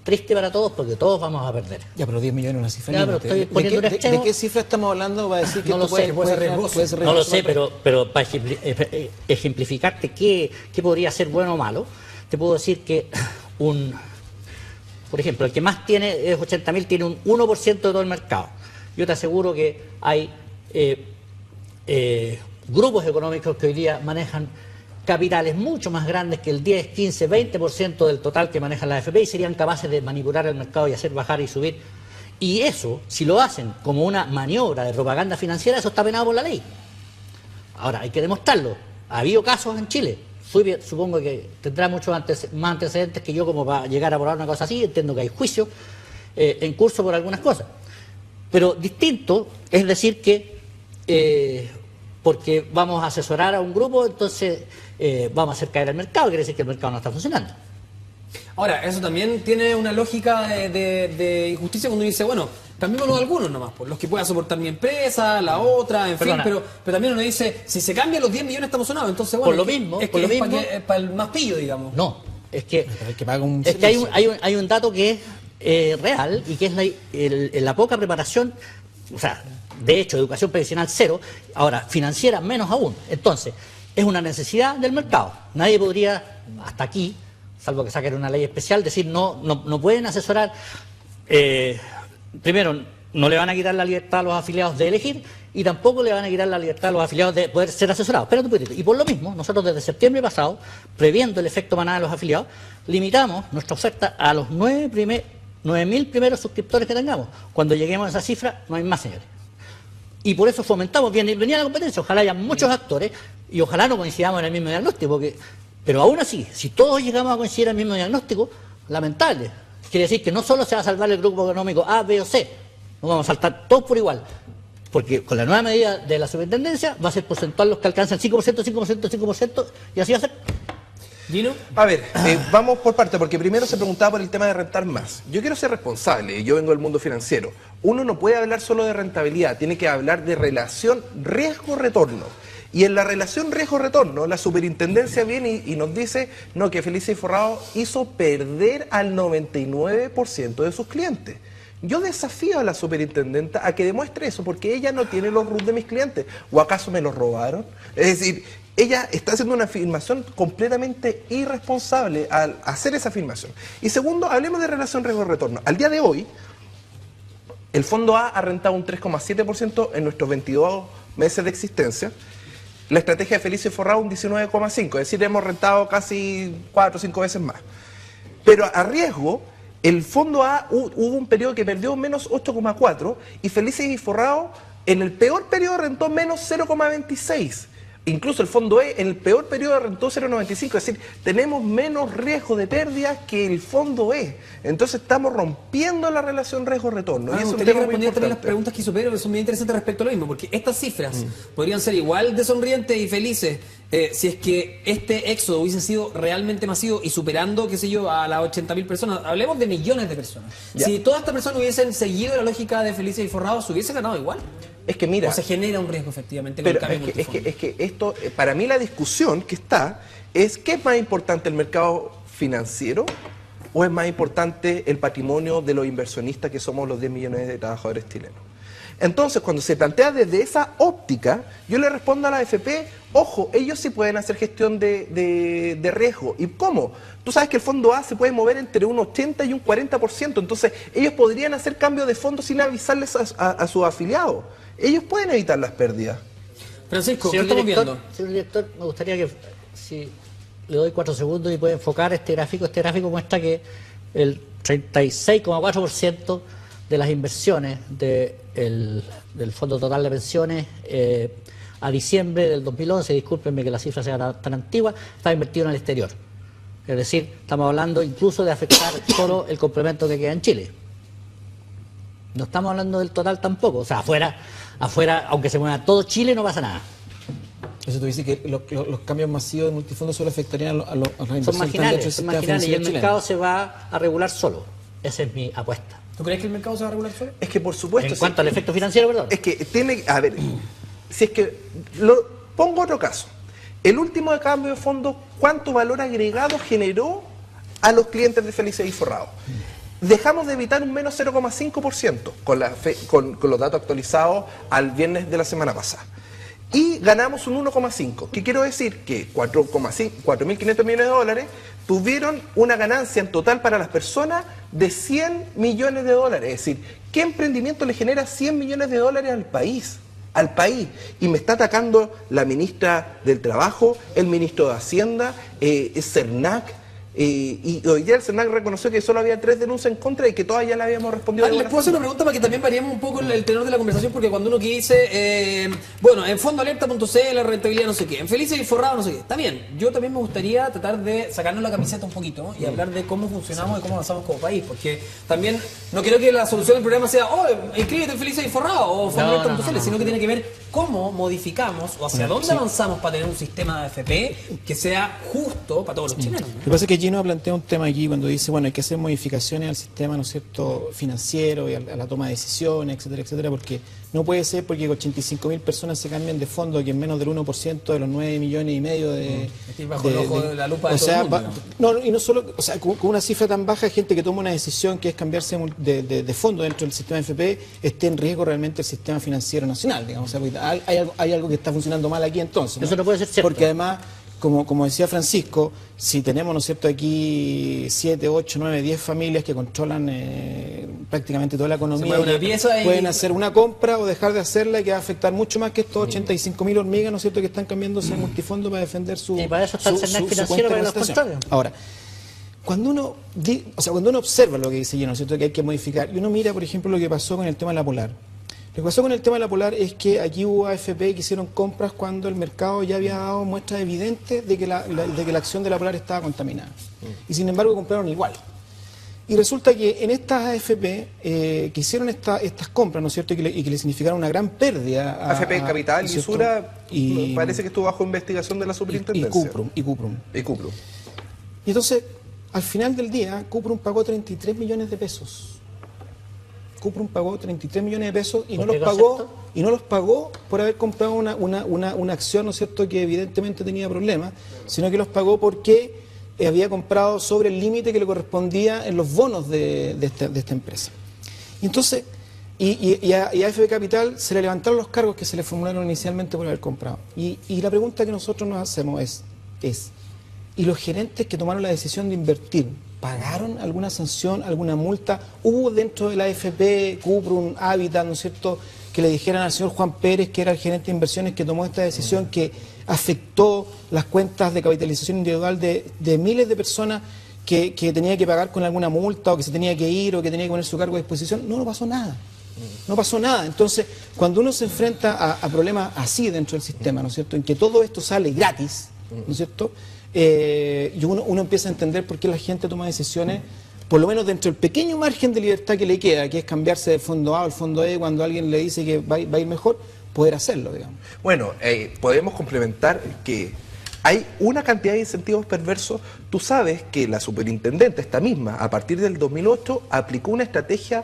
triste para todos porque todos vamos a perder. Ya, pero 10 millones es una cifra. Ya, pero estoy poniendo un extremo. ¿De qué cifra estamos hablando? Va a decir que no lo sé, puede ser riesgoso. No lo sé, pero para ejemplificarte qué podría ser bueno o malo, te puedo decir que por ejemplo, el que más tiene es 80.000, tiene un 1% de todo el mercado. Yo te aseguro que hay grupos económicos que hoy día manejan capitales mucho más grandes que el 10, 15, 20% del total que maneja la AFP y serían capaces de manipular el mercado y hacer bajar y subir. Y eso, si lo hacen como una maniobra de propaganda financiera, eso está penado por la ley. Ahora, hay que demostrarlo. Ha habido casos en Chile. Supongo que tendrá muchos más antecedentes que yo como para llegar a probar una cosa así. Entiendo que hay juicios en curso por algunas cosas. Pero distinto es decir que porque vamos a asesorar a un grupo, entonces vamos a hacer caer el mercado, quiere decir que el mercado no está funcionando. Ahora, eso también tiene una lógica de injusticia cuando uno dice, bueno, cambiémonos algunos nomás, por los que pueda soportar mi empresa, la otra, en fin, pero también uno dice, si se cambian los 10 millones estamos sonados, entonces bueno, es para el más pillo, digamos. No, es que hay un dato que es real y que es la poca preparación, o sea, de hecho, educación previsional cero, ahora financiera menos aún. Entonces, es una necesidad del mercado. Nadie podría, hasta aquí, salvo que saquen una ley especial, decir no pueden asesorar. Primero, no le van a quitar la libertad a los afiliados de elegir y tampoco le van a quitar la libertad a los afiliados de poder ser asesorados. Espérate un poquito. Y por lo mismo, nosotros desde septiembre pasado, previendo el efecto manada de los afiliados, limitamos nuestra oferta a los 9.000 primeros suscriptores que tengamos. Cuando lleguemos a esa cifra, no hay más, señores. Y por eso fomentamos, venía la competencia, ojalá haya muchos actores y ojalá no coincidamos en el mismo diagnóstico, pero aún así, si todos llegamos a coincidir en el mismo diagnóstico, lamentable. Quiere decir que no solo se va a salvar el grupo económico A, B o C, nos vamos a saltar todos por igual, porque con la nueva medida de la superintendencia va a ser porcentual los que alcanzan 5%, 5%, 5% y así va a ser. ¿Gino? A ver, vamos por parte, porque primero se preguntaba por el tema de rentar más. Yo quiero ser responsable, yo vengo del mundo financiero. Uno no puede hablar solo de rentabilidad, tiene que hablar de relación riesgo-retorno. Y en la relación riesgo-retorno, la superintendencia viene y nos dice no, que Felicia y Forrado hizo perder al 99% de sus clientes. Yo desafío a la superintendenta a que demuestre eso, porque ella no tiene los RUT de mis clientes. ¿O acaso me los robaron? Es decir, ella está haciendo una afirmación completamente irresponsable al hacer esa afirmación. Y segundo, hablemos de relación riesgo-retorno. Al día de hoy, el Fondo A ha rentado un 3,7% en nuestros 22 meses de existencia. La estrategia de Felicia y Forrado un 19,5%, es decir, hemos rentado casi 4 o 5 veces más. Pero a riesgo, el Fondo A hubo un periodo que perdió menos 8,4% y Felicia y Forrado en el peor periodo rentó menos 0,26%. Incluso el Fondo E en el peor periodo rentó 0,95, es decir, tenemos menos riesgo de pérdidas que el Fondo E. Entonces estamos rompiendo la relación riesgo-retorno. Me gustaría responder también las preguntas que hizo Pedro, que son muy interesantes respecto a lo mismo, porque estas cifras podrían ser igual de sonrientes y felices si es que este éxodo hubiese sido realmente masivo y superando, qué sé yo, a las 80.000 personas. Hablemos de millones de personas. Ya. Si todas estas personas hubiesen seguido la lógica de Felicia y Forrado, ¿se hubiese ganado igual? Es que mira, o se genera un riesgo efectivamente con pero el cambio es que esto, para mí la discusión que está es ¿qué es más importante, el mercado financiero o es más importante el patrimonio de los inversionistas que somos los 10 millones de trabajadores chilenos? Entonces, cuando se plantea desde esa óptica, yo le respondo a la AFP, ojo, ellos sí pueden hacer gestión de riesgo. ¿Y cómo? Tú sabes que el Fondo A se puede mover entre un 80 y un 40%, entonces ellos podrían hacer cambio de fondo sin avisarles a sus afiliados. Ellos pueden evitar las pérdidas. Francisco, ¿qué estamos viendo? Señor director, me gustaría que, si le doy 4 segundos y puede enfocar este gráfico muestra que el 36,4% de las inversiones del Fondo Total de Pensiones a diciembre del 2011, discúlpenme que la cifra sea tan antigua, está invertido en el exterior. Es decir, estamos hablando incluso de afectar solo el complemento que queda en Chile. No estamos hablando del total tampoco. O sea, afuera, aunque se mueva todo Chile, no pasa nada. Eso tú dices que los cambios masivos de multifondos solo afectarían a las inversiones Son marginales, que están dentro del sistema y el financiero mercado se va a regular solo. Esa es mi apuesta. ¿Tú crees que el mercado se va a regular solo? Es que por supuesto... En cuanto al efecto financiero, perdón. Es que tiene... A ver, si es que... Pongo otro caso. El último cambio de fondos, ¿cuánto valor agregado generó a los clientes de Felices y Forrados? Dejamos de evitar un menos 0,5% con los datos actualizados al viernes de la semana pasada. Y ganamos un 1,5%. ¿Qué quiero decir? Que 4.500 millones de dólares tuvieron una ganancia en total para las personas de 100 millones de dólares. Es decir, ¿qué emprendimiento le genera 100 millones de dólares al país? Y me está atacando la ministra del Trabajo, el ministro de Hacienda, Cernac, y hoy día el Cernac reconoció que solo había 3 denuncias en contra y que todas ya le habíamos respondido. Les puedo hacer una pregunta para que también variemos un poco el tenor de la conversación, porque cuando uno que dice, bueno, en fondoalerta.cl, rentabilidad no sé qué, en Felices y Forrados no sé qué, está bien, yo también me gustaría tratar de sacarnos la camiseta un poquito y hablar de cómo funcionamos y cómo avanzamos como país, porque también no quiero que la solución del problema sea, inscríbete en Felices y Forrados o fondoalerta.cl, sino que tiene que ver cómo modificamos o hacia dónde avanzamos para tener un sistema de AFP que sea justo para todos los chilenos. Lo que pasa es que Gino plantea un tema aquí cuando dice, bueno, hay que hacer modificaciones al sistema, ¿no es cierto?, financiero y a la toma de decisiones, etcétera, etcétera, porque no puede ser porque 85.000 personas se cambian de fondo que en menos del 1% de los 9,5 millones de... bajo el ojo de la lupa de o sea, todo el mundo, no, y no solo, o sea, con una cifra tan baja, gente que toma una decisión que es cambiarse de fondo dentro del sistema FP, esté en riesgo realmente el sistema financiero nacional, digamos. O sea, hay algo que está funcionando mal aquí entonces, ¿no? Eso no puede ser cierto. Porque además, como decía Francisco, si tenemos, ¿no es cierto?, aquí 7, 8, 9, 10 familias que controlan prácticamente toda la economía, pueden hacer una compra o dejar de hacerla, que va a afectar mucho más que estos 85.000 hormigas, ¿no es cierto?, que están cambiándose en multifondo para defender su... Y para eso está el Cernac financiero para los contrarios. Ahora, cuando uno observa lo que dice Gino, ¿no es cierto?, que hay que modificar, y uno mira, por ejemplo, lo que pasó con el tema de la Polar. Lo que pasó con el tema de la Polar es que aquí hubo AFP que hicieron compras cuando el mercado ya había dado muestras evidentes de que la acción de la Polar estaba contaminada. Y sin embargo compraron igual. Y resulta que en estas AFP que hicieron estas compras, ¿no es cierto?, y que le significaron una gran pérdida a AFP Capital y Sura, parece que estuvo bajo investigación de la superintendencia. Y Cuprum. Y entonces, al final del día, Cuprum pagó 33 millones de pesos. Cuprum pagó 33 millones de pesos y no los pagó por haber comprado una acción, ¿no es cierto?, que evidentemente tenía problemas, sino que los pagó porque había comprado sobre el límite que le correspondía en los bonos de esta empresa. Y entonces, a AFP Capital se le levantaron los cargos que se le formularon inicialmente por haber comprado. Y la pregunta que nosotros nos hacemos es ¿y los gerentes que tomaron la decisión de invertir pagaron alguna sanción, alguna multa? ¿Hubo dentro de la AFP, Cuprum, Habitat, ¿no es cierto?, que le dijeran al señor Juan Pérez, que era el gerente de inversiones que tomó esta decisión, que afectó las cuentas de capitalización individual de miles de personas que tenía que pagar con alguna multa, o que se tenía que ir, o que tenía que poner su cargo a disposición? No pasó nada. No pasó nada. Entonces, cuando uno se enfrenta a problemas así dentro del sistema, ¿no es cierto?, en que todo esto sale gratis, ¿no es cierto?, y uno empieza a entender por qué la gente toma decisiones, por lo menos dentro del pequeño margen de libertad que le queda, que es cambiarse del fondo A al fondo E cuando alguien le dice que va a ir mejor, poder hacerlo, digamos. Bueno, podemos complementar que hay una cantidad de incentivos perversos. Tú sabes que la superintendente, esta misma, a partir del 2008, aplicó una estrategia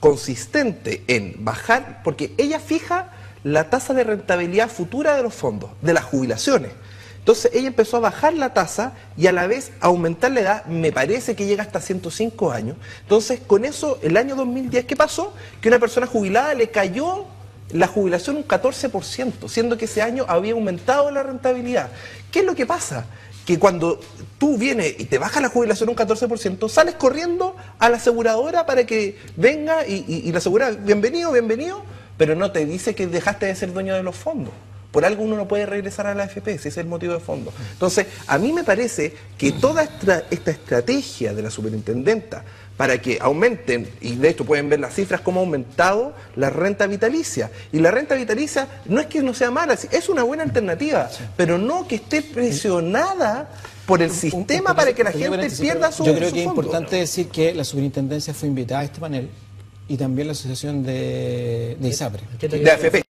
consistente en bajar, porque ella fija la tasa de rentabilidad futura de los fondos, de las jubilaciones. Entonces ella empezó a bajar la tasa y a la vez aumentar la edad, me parece que llega hasta 105 años. Entonces con eso, el año 2010, ¿qué pasó? Que una persona jubilada le cayó la jubilación un 14%, siendo que ese año había aumentado la rentabilidad. ¿Qué es lo que pasa? Que cuando tú vienes y te baja la jubilación un 14%, sales corriendo a la aseguradora para que venga y la aseguradora, bienvenido, pero no te dice que dejaste de ser dueño de los fondos. Por algo uno no puede regresar a la AFP, ese es el motivo de fondo. Entonces, a mí me parece que toda esta estrategia de la superintendenta para que aumenten, y de esto pueden ver las cifras, cómo ha aumentado la renta vitalicia. Y la renta vitalicia no es que no sea mala, es una buena alternativa, pero no que esté presionada por el sistema para que la gente pierda su Yo creo su que es fondo. importante decir que la superintendencia fue invitada a este panel y también la asociación de ISAPRE. De AFP.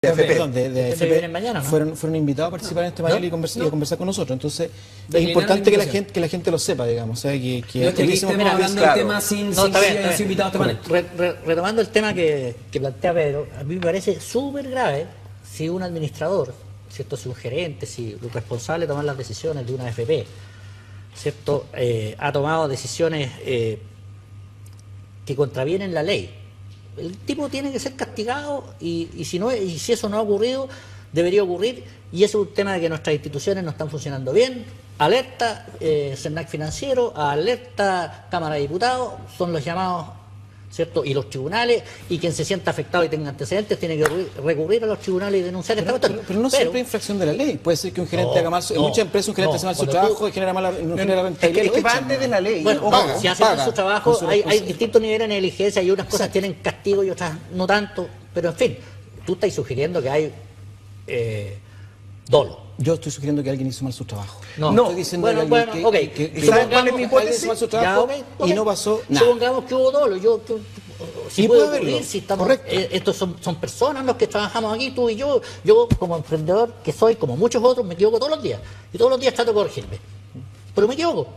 Perdón, de Este AFP, que viene mañana, ¿no? fueron invitados a participar en este panel y a conversar con nosotros. Entonces, De es importante que la invitación. gente lo sepa, digamos. O sea, que No es que hubiésemos- estemos hablando claro. del tema sin No, está bien, está sin bien. invitado a este panel. Retomando el tema que plantea Pedro, a mí me parece súper grave si un administrador, ¿cierto? Si un gerente, si un responsable de tomar las decisiones de una AFP, ¿cierto? Ha tomado decisiones que contravienen la ley. El tipo tiene que ser castigado y si eso no ha ocurrido, debería ocurrir, y eso es un tema de que nuestras instituciones no están funcionando bien. Alerta CERNAC Financiero, alerta Cámara de Diputados, son los llamados, ¿cierto? Y los tribunales, y quien se sienta afectado y tenga antecedentes tiene que recurrir a los tribunales y denunciar esta cuestión. Pero no siempre hay infracción de la ley. Puede ser que un gerente haga mal, en muchas empresas un gerente hace mal su trabajo y genera no genera rentabilidad. Es que y lo va echan, antes ¿no? de la ley. Bueno, Ojo. si hacen paga su trabajo, con su hay responsabilidad. distintos niveles de negligencia y unas cosas tienen castigo y otras no tanto, pero en fin, tú estás sugiriendo que hay dolo. Yo estoy sugiriendo que alguien hizo mal su trabajo. No. Estoy diciendo Bueno, que alguien bueno, ok. ¿Y sabes cuál es mi alguien hipótesis? hizo mal su Ya, trabajo ok. y no pasó nada. Supongamos que hubo dolo. Si Y puede puede ocurrir, haberlo, si estamos, correcto. estos son personas los que trabajamos aquí, tú y yo. Yo, como emprendedor que soy, como muchos otros, me equivoco todos los días. Y todos los días trato de corregirme. Pero me equivoco.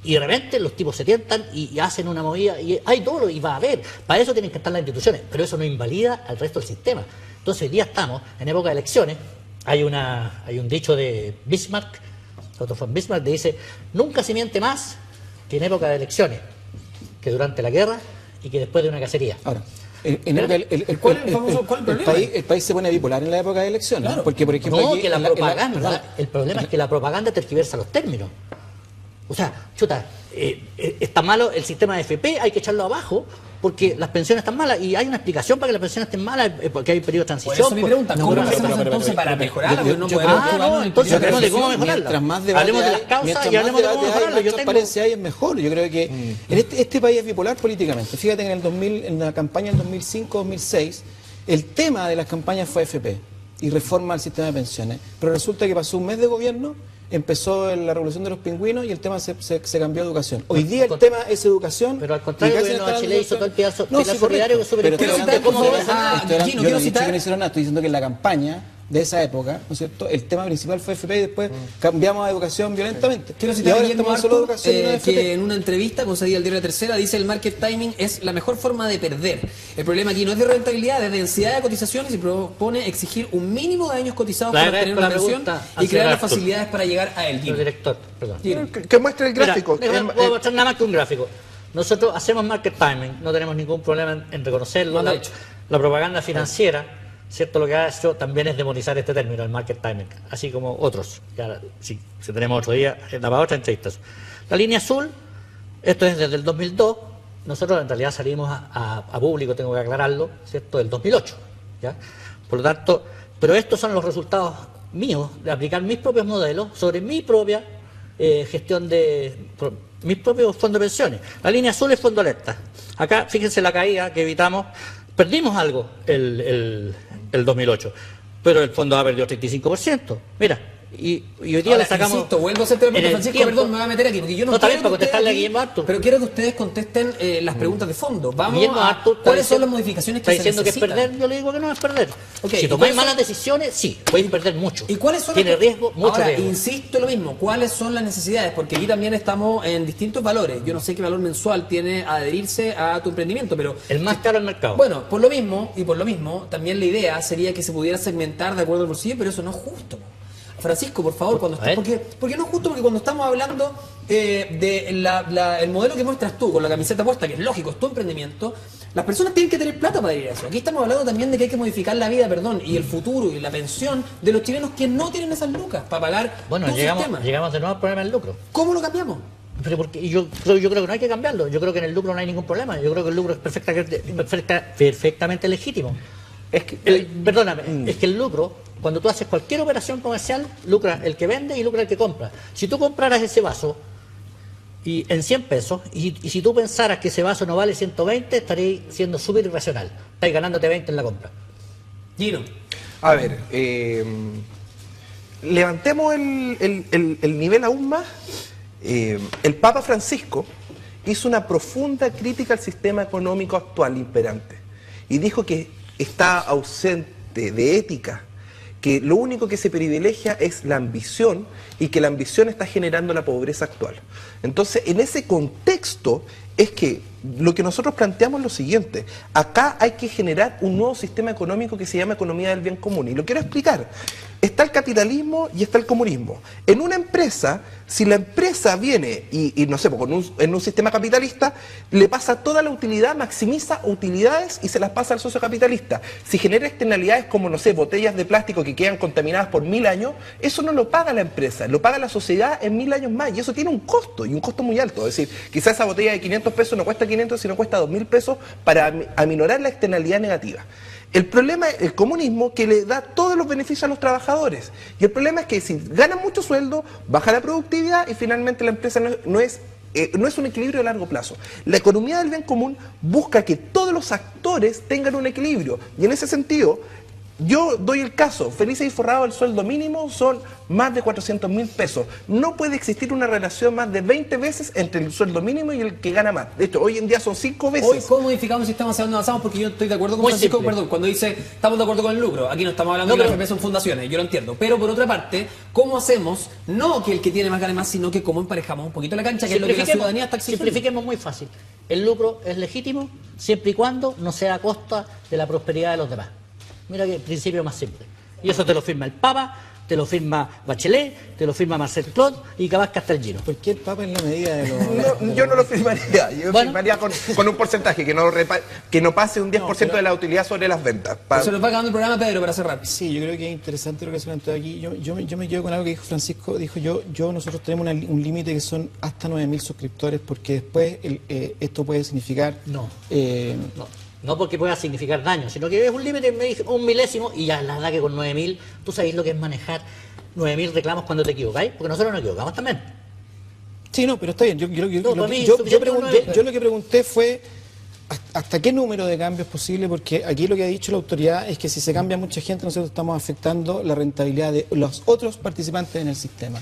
Y de repente los tipos se tientan y hacen una movida. Y hay dolo y va a haber. Para eso tienen que estar las instituciones. Pero eso no invalida al resto del sistema. Entonces hoy día estamos en época de elecciones. Hay un dicho de Bismarck, Otto von Bismarck, que dice: nunca se miente más que en época de elecciones, que durante la guerra y que después de una cacería. Ahora, el ¿Cuál es el famoso- cuál es el problema? el país se pone bipolar en la época de elecciones. Claro. Porque, por ejemplo, No, aquí que la en la- propaganda, el problema es que la propaganda tergiversa los términos. O sea, chuta, está malo el sistema de FP, hay que echarlo abajo porque las pensiones están malas, y hay una explicación para que las pensiones estén malas, porque hay periodo de Por transición. eso mi pregunta, ¿cómo lo hacemos entonces para mejorarla? Porque no podemos jugarnos en entonces la hablemos de cómo transición. mejorarla. Mientras más debate Hablemos de las hay, causas mientras y hablemos de más cómo debate hay, mejorarlo. más Yo tengo... transparencia hay, es mejor. Yo creo que en este país es bipolar políticamente. Fíjate que en la campaña del 2005-2006, el tema de las campañas fue FP y reforma al sistema de pensiones. Pero resulta que pasó un mes de gobierno, empezó la revolución de los pingüinos y el tema se cambió a educación. Hoy día el tema es educación. Pero al contrario, y el casi gobierno de está Chile dando- hizo todo el pilar No, sí, solidario que es súper pero estoy importante. hablando de ¿Cómo cómo se va a estoy hablando- Gino, yo quiero no he dicho citar- que no hicieron nada, estoy diciendo que en la campaña de esa época, ¿no es cierto? El tema principal fue FP y después cambiamos a educación violentamente. Quiero Y citar a ahora Guillermo estamos solo Artur, educación y no FP. que en una entrevista concedida al diario La Tercera dice: el market timing es la mejor forma de perder. El problema aquí no es de rentabilidad, es de densidad de cotizaciones, y propone exigir un mínimo de años cotizados Le para obtener agradezco una la pensión pregunta, y crear las Artur. facilidades para llegar a él. Señor Gino. director, perdón. Gino. Que muestre el gráfico. Mira, no puedo mostrar nada más que un gráfico. Nosotros hacemos market timing, no tenemos ningún problema en reconocerlo. No lo ha La, hecho. la propaganda financiera, ¿cierto? Lo que ha hecho también es demonizar este término, el market timing, así como otros. Ya, si tenemos otro día, para otra entrevista. La línea azul, esto es desde el 2002. Nosotros en realidad salimos a público, tengo que aclararlo, ¿cierto? Del 2008. ¿Ya? Por lo tanto, pero estos son los resultados míos de aplicar mis propios modelos sobre mi propia gestión de mis propios fondos de pensiones. La línea azul es fondo alerta. Acá, fíjense la caída que evitamos. Perdimos algo el 2008, pero el fondo ha perdido 35%. Mira, y hoy día Ahora, le sacamos... insisto, vuelvo a hacerte la en pregunta, el Francisco, tiempo. perdón, me voy a meter aquí, porque yo no, No, está quiero bien, para que ustedes contestarle a aquí- Guillermo Artur. pero quiero que ustedes contesten las preguntas de fondo. Vamos Guillermo a Artur está cuáles son diciendo- las modificaciones está que se diciendo que es necesitan. perder, yo le digo que no es perder. Ok, Si ¿y tomáis cuáles malas son- decisiones, sí, podéis perder mucho. ¿Y cuáles son Tiene las- riesgo, mucho Ahora, riesgo. insisto en lo mismo, ¿cuáles son las necesidades? Porque aquí también estamos en distintos valores. Yo no sé qué valor mensual tiene adherirse a tu emprendimiento, pero El más caro del mercado. bueno, por lo mismo, también la idea sería que se pudiera segmentar de acuerdo al bolsillo, pero eso no es justo. Francisco, por favor, cuando A ver. porque no es justo, porque cuando estamos hablando de el modelo que muestras tú con la camiseta puesta, que es lógico, es tu emprendimiento, las personas tienen que tener plata para ir a eso. Aquí estamos hablando también de que hay que modificar la vida, y el futuro y la pensión de los chilenos que no tienen esas lucas para pagar Bueno, tu sistema. llegamos de nuevo al problema del lucro. ¿Cómo lo cambiamos? Pero porque yo creo que no hay que cambiarlo. Yo creo que en el lucro no hay ningún problema. Yo creo que el lucro es perfectamente legítimo. Es que, Perdóname, es que el lucro, cuando tú haces cualquier operación comercial, lucra el que vende y lucra el que compra. Si tú compraras ese vaso y en 100 pesos, y si tú pensaras que ese vaso no vale 120, estarías siendo súper irracional. Estáis ganándote 20 en la compra. Gino. a ver, levantemos el nivel aún más. El Papa Francisco hizo una profunda crítica al sistema económico actual imperante y dijo que está ausente de ética, que lo único que se privilegia es la ambición y que la ambición está generando la pobreza actual. Entonces, en ese contexto es que lo que nosotros planteamos es lo siguiente: acá hay que generar un nuevo sistema económico que se llama economía del bien común, y lo quiero explicar. Está el capitalismo y está el comunismo. En una empresa, si la empresa viene y no sé, en un sistema capitalista, le pasa toda la utilidad, maximiza utilidades y se las pasa al socio capitalista. Si genera externalidades como, no sé, botellas de plástico que quedan contaminadas por 1000 años, eso no lo paga la empresa, lo paga la sociedad en 1000 años más, y eso tiene un costo, y un costo muy alto. Es decir, quizás esa botella de 500 pesos no cuesta 500, sino cuesta 2000 pesos para aminorar la externalidad negativa. El problema es el comunismo, que le da todos los beneficios a los trabajadores. Y el problema es que si ganan mucho sueldo, baja la productividad y finalmente la empresa no es un equilibrio a largo plazo. La economía del bien común busca que todos los actores tengan un equilibrio. Y en ese sentido, yo doy el caso: Felices y Forrados, el sueldo mínimo son más de 400.000 pesos. No puede existir una relación más de 20 veces entre el sueldo mínimo y el que gana más. De hecho, hoy en día son 5 veces. Hoy, ¿cómo modificamos el sistema hacia dónde avanzamos? Porque yo estoy de acuerdo con Muy Francisco, simple. perdón, cuando dice estamos de acuerdo con el lucro. Aquí no estamos hablando de que las FP son fundaciones, yo lo entiendo. Pero por otra parte, ¿cómo hacemos, no que el que tiene más gane más, sino que cómo emparejamos un poquito la cancha, que es lo que la ciudadanía está exigiendo? Simplifiquemos muy fácil. El lucro es legítimo siempre y cuando no sea a costa de la prosperidad de los demás. Mira qué principio más simple. Y eso te lo firma el Papa, te lo firma Bachelet, te lo firma Marcel Claude y Cabasca hasta el Gino. ¿Por qué el Papa en la medida de los... No, yo no lo firmaría. Yo Bueno. firmaría con un porcentaje que no pase un 10% de la utilidad sobre las ventas. Se nos va acabando el programa, Pedro, para cerrar. Sí, yo creo que es interesante lo que se planteó aquí. Yo me quedo con algo que dijo Francisco. Dijo nosotros tenemos un límite que son hasta 9.000 suscriptores, porque después esto puede significar... No. No porque pueda significar daño, sino que es un límite, me dije, un milésimo, y ya la verdad que con 9.000, tú sabéis lo que es manejar 9.000 reclamos cuando te equivocáis, porque nosotros nos equivocamos también. Sí, no, pero está bien. Yo lo que pregunté fue hasta qué número de cambios es posible, porque aquí lo que ha dicho la autoridad es que si se cambia mucha gente, nosotros estamos afectando la rentabilidad de los otros participantes en el sistema.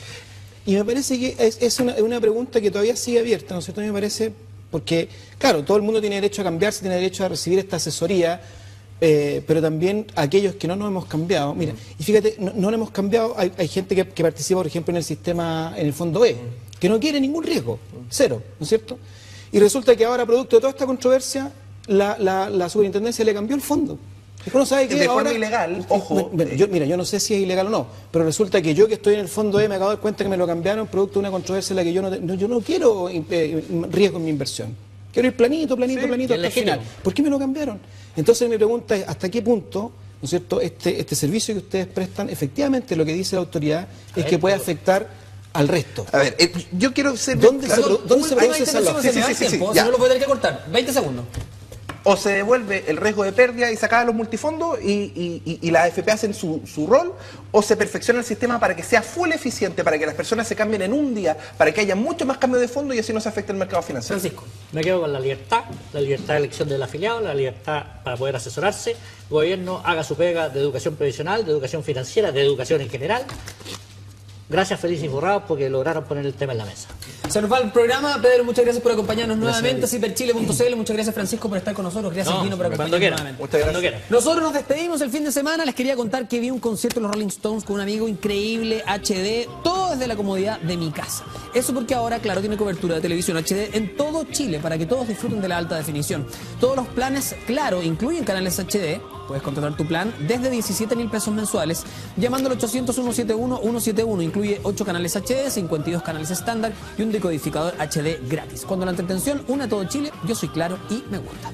Y me parece que es una pregunta que todavía sigue abierta, ¿no es cierto? A mí me parece, porque, claro, todo el mundo tiene derecho a cambiarse, tiene derecho a recibir esta asesoría, pero también aquellos que no nos hemos cambiado. Mira, y fíjate, no nos hemos cambiado, hay gente que participa, por ejemplo, en el sistema, en el fondo E, que no quiere ningún riesgo, cero, ¿no es cierto? Y resulta que ahora, producto de toda esta controversia, la superintendencia le cambió el fondo. Uno sabe que de forma ahora, ilegal, ojo. Yo no sé si es ilegal o no, pero resulta que yo, que estoy en el fondo E, me acabo de dar cuenta que me lo cambiaron producto de una controversia en la que yo no quiero riesgo en mi inversión. Quiero ir planito hasta el final. ¿Por qué me lo cambiaron? Entonces mi pregunta es, ¿hasta qué punto, ¿no es cierto?, este servicio que ustedes prestan, efectivamente lo que dice la autoridad es que puede afectar al resto? A ver, yo quiero ser... ¿Dónde se produce esa Si ya. no lo puedo tener que cortar. 20 segundos. O se devuelve el riesgo de pérdida y se acaban los multifondos y la AFP hacen su rol, o se perfecciona el sistema para que sea full eficiente, para que las personas se cambien en un día, para que haya mucho más cambio de fondo y así no se afecte el mercado financiero. Francisco. Me quedo con la libertad de elección del afiliado, la libertad para poder asesorarse. El gobierno haga su pega de educación previsional, de educación financiera, de educación en general. Gracias, Felices y Forrados, porque lograron poner el tema en la mesa. Se nos va el programa. Pedro, muchas gracias por acompañarnos nuevamente. Ciperchile.cl, muchas gracias, Francisco, por estar con nosotros. Gracias, Gino, por acompañarnos nuevamente. Muchas gracias. Cuando quieran. Nosotros nos despedimos el fin de semana. Les quería contar que vi un concierto de los Rolling Stones con un amigo increíble, HD, todo desde la comodidad de mi casa. Eso porque ahora, claro, tiene cobertura de televisión HD en todo Chile para que todos disfruten de la alta definición. Todos los planes, claro, incluyen canales HD. Puedes contratar tu plan desde 17.000 pesos mensuales llamando al 800-171-171. Incluye 8 canales HD, 52 canales estándar y un decodificador HD gratis. Cuando la entretención une a todo Chile, yo soy claro y me gusta.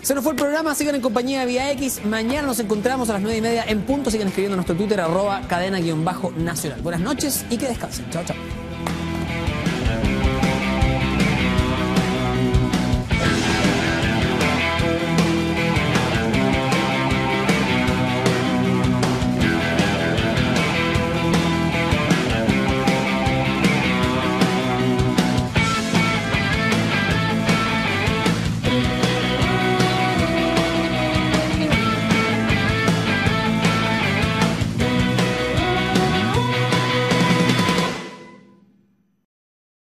Se nos fue el programa, sigan en compañía de Vía X. Mañana nos encontramos a las 9:30 en punto. Sigan escribiendo en nuestro Twitter, @cadena_nacional. Buenas noches y que descansen. Chao, chao.